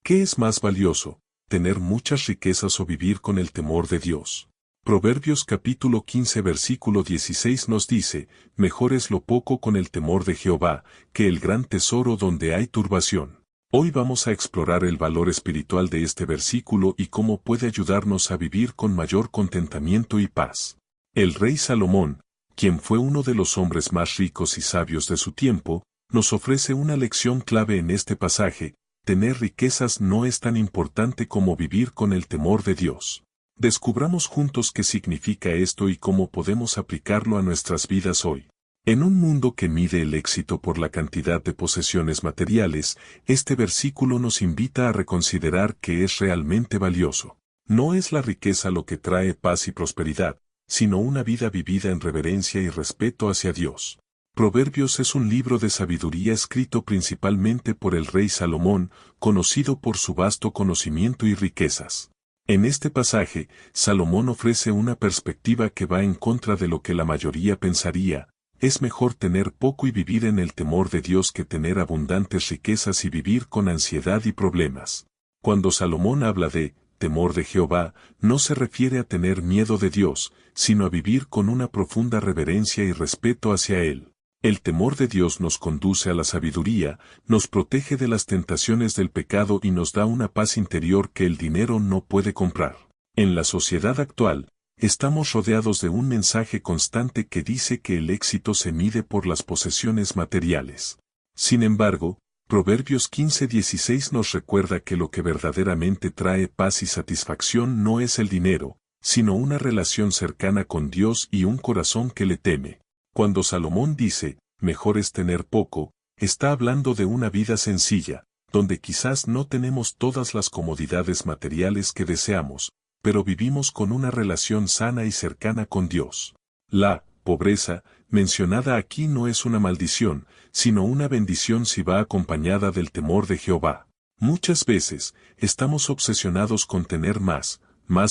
¿Qué es más valioso, tener muchas riquezas o vivir con el temor de Dios? Proverbios capítulo 15 versículo 16 nos dice, mejor es lo poco con el temor de Jehová, que el gran tesoro donde hay turbación. Hoy vamos a explorar el valor espiritual de este versículo y cómo puede ayudarnos a vivir con mayor contentamiento y paz. El rey Salomón, quien fue uno de los hombres más ricos y sabios de su tiempo, nos ofrece una lección clave en este pasaje: tener riquezas no es tan importante como vivir con el temor de Dios. Descubramos juntos qué significa esto y cómo podemos aplicarlo a nuestras vidas hoy. En un mundo que mide el éxito por la cantidad de posesiones materiales, este versículo nos invita a reconsiderar qué es realmente valioso. No es la riqueza lo que trae paz y prosperidad, sino una vida vivida en reverencia y respeto hacia Dios. Proverbios es un libro de sabiduría escrito principalmente por el rey Salomón, conocido por su vasto conocimiento y riquezas. En este pasaje, Salomón ofrece una perspectiva que va en contra de lo que la mayoría pensaría. Es mejor tener poco y vivir en el temor de Dios que tener abundantes riquezas y vivir con ansiedad y problemas. Cuando Salomón habla de temor de Jehová, no se refiere a tener miedo de Dios, sino a vivir con una profunda reverencia y respeto hacia Él. El temor de Dios nos conduce a la sabiduría, nos protege de las tentaciones del pecado y nos da una paz interior que el dinero no puede comprar. En la sociedad actual, estamos rodeados de un mensaje constante que dice que el éxito se mide por las posesiones materiales. Sin embargo, Proverbios 15:16 nos recuerda que lo que verdaderamente trae paz y satisfacción no es el dinero, sino una relación cercana con Dios y un corazón que le teme. Cuando Salomón dice, mejor es tener poco, está hablando de una vida sencilla, donde quizás no tenemos todas las comodidades materiales que deseamos, pero vivimos con una relación sana y cercana con Dios. La pobreza, mencionada aquí, no es una maldición, sino una bendición si va acompañada del temor de Jehová. Muchas veces, estamos obsesionados con tener más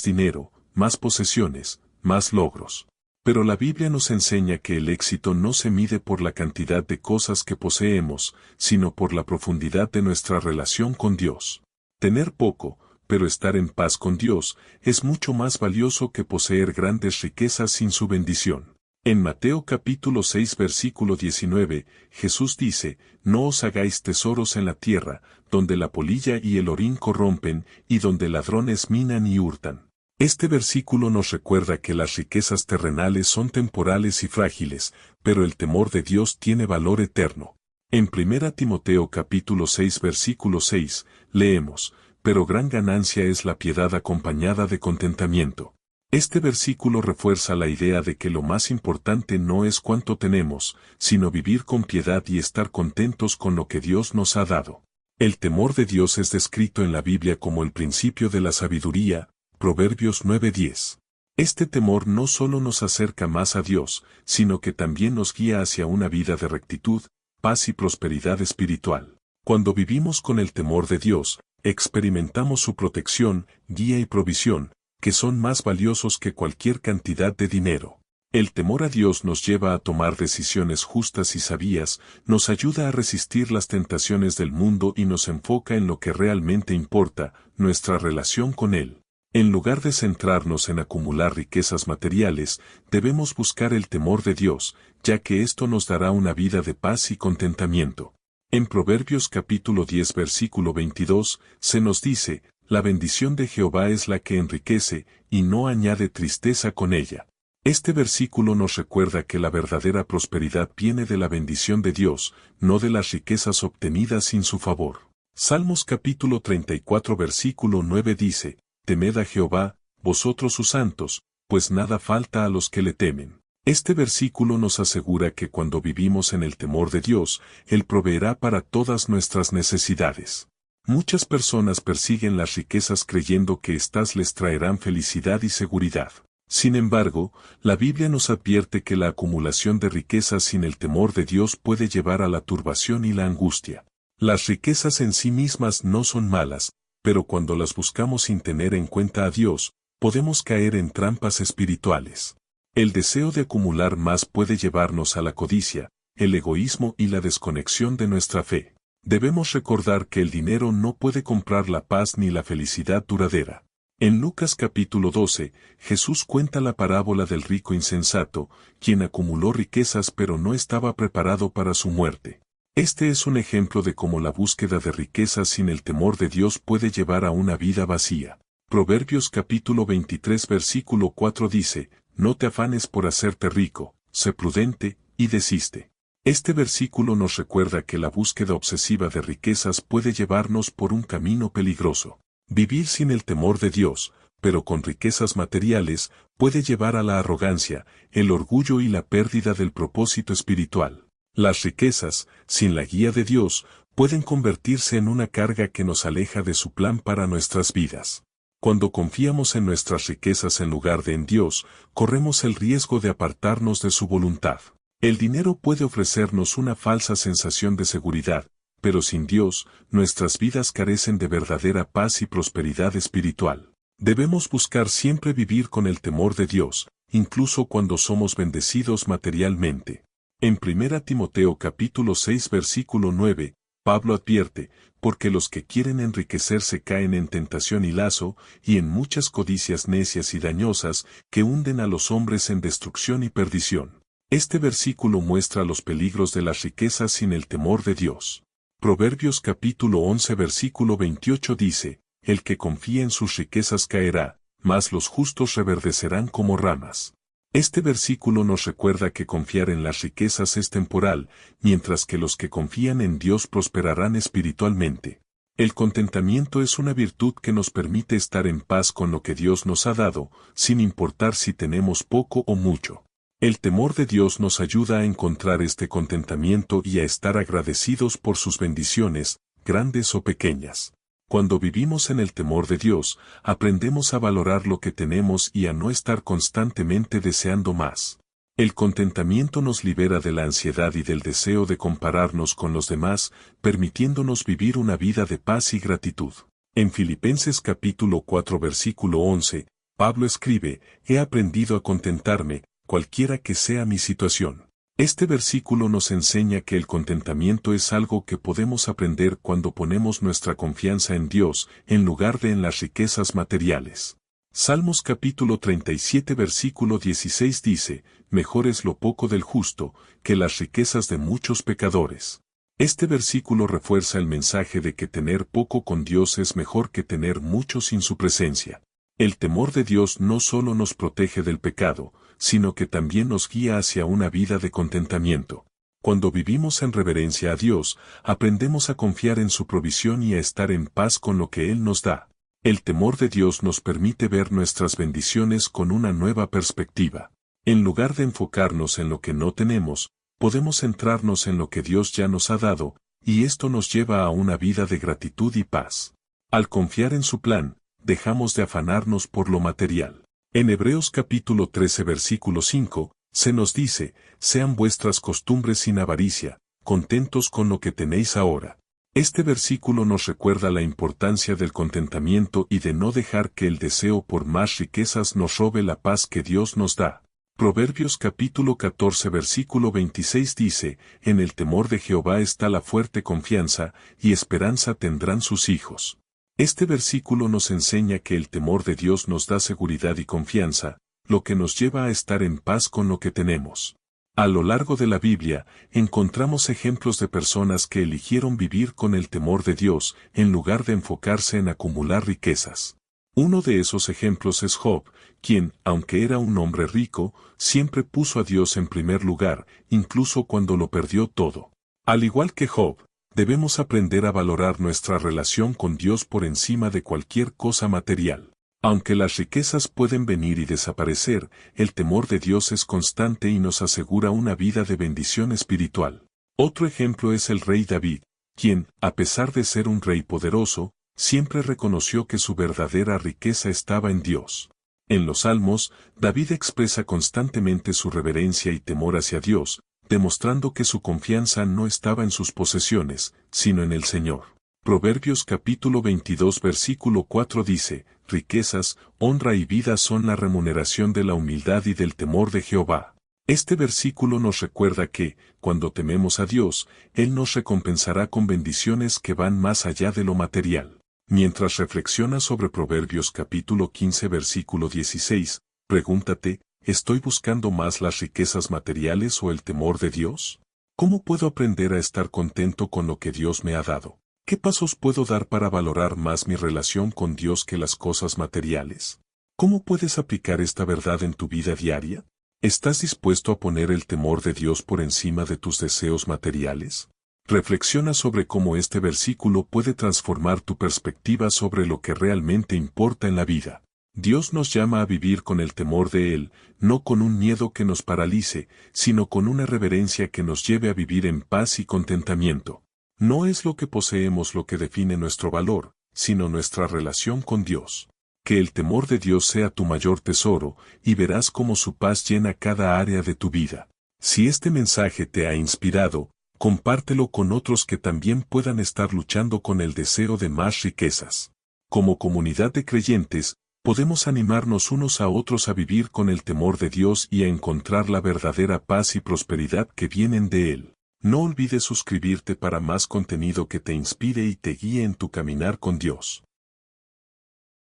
dinero, más posesiones, más logros. Pero la Biblia nos enseña que el éxito no se mide por la cantidad de cosas que poseemos, sino por la profundidad de nuestra relación con Dios. Tener poco, pero estar en paz con Dios, es mucho más valioso que poseer grandes riquezas sin su bendición. En Mateo capítulo 6 versículo 19, Jesús dice, no os hagáis tesoros en la tierra, donde la polilla y el orín corrompen, y donde ladrones minan y hurtan. Este versículo nos recuerda que las riquezas terrenales son temporales y frágiles, pero el temor de Dios tiene valor eterno. En 1 Timoteo capítulo 6 versículo 6, leemos, pero gran ganancia es la piedad acompañada de contentamiento. Este versículo refuerza la idea de que lo más importante no es cuánto tenemos, sino vivir con piedad y estar contentos con lo que Dios nos ha dado. El temor de Dios es descrito en la Biblia como el principio de la sabiduría, Proverbios 9:10. Este temor no solo nos acerca más a Dios, sino que también nos guía hacia una vida de rectitud, paz y prosperidad espiritual. Cuando vivimos con el temor de Dios, experimentamos su protección, guía y provisión, que son más valiosos que cualquier cantidad de dinero. El temor a Dios nos lleva a tomar decisiones justas y sabias, nos ayuda a resistir las tentaciones del mundo y nos enfoca en lo que realmente importa, nuestra relación con Él. En lugar de centrarnos en acumular riquezas materiales, debemos buscar el temor de Dios, ya que esto nos dará una vida de paz y contentamiento. En Proverbios capítulo 10 versículo 22, se nos dice, la bendición de Jehová es la que enriquece, y no añade tristeza con ella. Este versículo nos recuerda que la verdadera prosperidad viene de la bendición de Dios, no de las riquezas obtenidas sin su favor. Salmos capítulo 34 versículo 9 dice, temed a Jehová, vosotros sus santos, pues nada falta a los que le temen. Este versículo nos asegura que cuando vivimos en el temor de Dios, Él proveerá para todas nuestras necesidades. Muchas personas persiguen las riquezas creyendo que éstas les traerán felicidad y seguridad. Sin embargo, la Biblia nos advierte que la acumulación de riquezas sin el temor de Dios puede llevar a la turbación y la angustia. Las riquezas en sí mismas no son malas, pero cuando las buscamos sin tener en cuenta a Dios, podemos caer en trampas espirituales. El deseo de acumular más puede llevarnos a la codicia, el egoísmo y la desconexión de nuestra fe. Debemos recordar que el dinero no puede comprar la paz ni la felicidad duradera. En Lucas capítulo 12, Jesús cuenta la parábola del rico insensato, quien acumuló riquezas pero no estaba preparado para su muerte. Este es un ejemplo de cómo la búsqueda de riquezas sin el temor de Dios puede llevar a una vida vacía. Proverbios capítulo 23 versículo 4 dice, no te afanes por hacerte rico, sé prudente, y desiste. Este versículo nos recuerda que la búsqueda obsesiva de riquezas puede llevarnos por un camino peligroso. Vivir sin el temor de Dios, pero con riquezas materiales, puede llevar a la arrogancia, el orgullo y la pérdida del propósito espiritual. Las riquezas, sin la guía de Dios, pueden convertirse en una carga que nos aleja de su plan para nuestras vidas. Cuando confiamos en nuestras riquezas en lugar de en Dios, corremos el riesgo de apartarnos de su voluntad. El dinero puede ofrecernos una falsa sensación de seguridad, pero sin Dios, nuestras vidas carecen de verdadera paz y prosperidad espiritual. Debemos buscar siempre vivir con el temor de Dios, incluso cuando somos bendecidos materialmente. En 1 Timoteo capítulo 6 versículo 9, Pablo advierte, porque los que quieren enriquecerse caen en tentación y lazo, y en muchas codicias necias y dañosas, que hunden a los hombres en destrucción y perdición. Este versículo muestra los peligros de las riquezas sin el temor de Dios. Proverbios capítulo 11 versículo 28 dice, el que confía en sus riquezas caerá, mas los justos reverdecerán como ramas. Este versículo nos recuerda que confiar en las riquezas es temporal, mientras que los que confían en Dios prosperarán espiritualmente. El contentamiento es una virtud que nos permite estar en paz con lo que Dios nos ha dado, sin importar si tenemos poco o mucho. El temor de Dios nos ayuda a encontrar este contentamiento y a estar agradecidos por sus bendiciones, grandes o pequeñas. Cuando vivimos en el temor de Dios, aprendemos a valorar lo que tenemos y a no estar constantemente deseando más. El contentamiento nos libera de la ansiedad y del deseo de compararnos con los demás, permitiéndonos vivir una vida de paz y gratitud. En Filipenses capítulo 4 versículo 11, Pablo escribe, he aprendido a contentarme, cualquiera que sea mi situación. Este versículo nos enseña que el contentamiento es algo que podemos aprender cuando ponemos nuestra confianza en Dios, en lugar de en las riquezas materiales. Salmos capítulo 37 versículo 16 dice, mejor es lo poco del justo, que las riquezas de muchos pecadores. Este versículo refuerza el mensaje de que tener poco con Dios es mejor que tener mucho sin su presencia. El temor de Dios no solo nos protege del pecado, sino que también nos guía hacia una vida de contentamiento. Cuando vivimos en reverencia a Dios, aprendemos a confiar en su provisión y a estar en paz con lo que Él nos da. El temor de Dios nos permite ver nuestras bendiciones con una nueva perspectiva. En lugar de enfocarnos en lo que no tenemos, podemos centrarnos en lo que Dios ya nos ha dado, y esto nos lleva a una vida de gratitud y paz. Al confiar en su plan, dejamos de afanarnos por lo material. En Hebreos capítulo 13 versículo 5, se nos dice, sean vuestras costumbres sin avaricia, contentos con lo que tenéis ahora. Este versículo nos recuerda la importancia del contentamiento y de no dejar que el deseo por más riquezas nos robe la paz que Dios nos da. Proverbios capítulo 14 versículo 26 dice, en el temor de Jehová está la fuerte confianza, y esperanza tendrán sus hijos. Este versículo nos enseña que el temor de Dios nos da seguridad y confianza, lo que nos lleva a estar en paz con lo que tenemos. A lo largo de la Biblia, encontramos ejemplos de personas que eligieron vivir con el temor de Dios, en lugar de enfocarse en acumular riquezas. Uno de esos ejemplos es Job, quien, aunque era un hombre rico, siempre puso a Dios en primer lugar, incluso cuando lo perdió todo. Al igual que Job, debemos aprender a valorar nuestra relación con Dios por encima de cualquier cosa material. Aunque las riquezas pueden venir y desaparecer, el temor de Dios es constante y nos asegura una vida de bendición espiritual. Otro ejemplo es el rey David, quien, a pesar de ser un rey poderoso, siempre reconoció que su verdadera riqueza estaba en Dios. En los Salmos, David expresa constantemente su reverencia y temor hacia Dios, demostrando que su confianza no estaba en sus posesiones, sino en el Señor. Proverbios capítulo 22 versículo 4 dice, riquezas, honra y vida son la remuneración de la humildad y del temor de Jehová. Este versículo nos recuerda que, cuando tememos a Dios, Él nos recompensará con bendiciones que van más allá de lo material. Mientras reflexionas sobre Proverbios capítulo 15 versículo 16, pregúntate, ¿estoy buscando más las riquezas materiales o el temor de Dios? ¿Cómo puedo aprender a estar contento con lo que Dios me ha dado? ¿Qué pasos puedo dar para valorar más mi relación con Dios que las cosas materiales? ¿Cómo puedes aplicar esta verdad en tu vida diaria? ¿Estás dispuesto a poner el temor de Dios por encima de tus deseos materiales? Reflexiona sobre cómo este versículo puede transformar tu perspectiva sobre lo que realmente importa en la vida. Dios nos llama a vivir con el temor de Él, no con un miedo que nos paralice, sino con una reverencia que nos lleve a vivir en paz y contentamiento. No es lo que poseemos lo que define nuestro valor, sino nuestra relación con Dios. Que el temor de Dios sea tu mayor tesoro, y verás cómo su paz llena cada área de tu vida. Si este mensaje te ha inspirado, compártelo con otros que también puedan estar luchando con el deseo de más riquezas. Como comunidad de creyentes, podemos animarnos unos a otros a vivir con el temor de Dios y a encontrar la verdadera paz y prosperidad que vienen de Él. No olvides suscribirte para más contenido que te inspire y te guíe en tu caminar con Dios.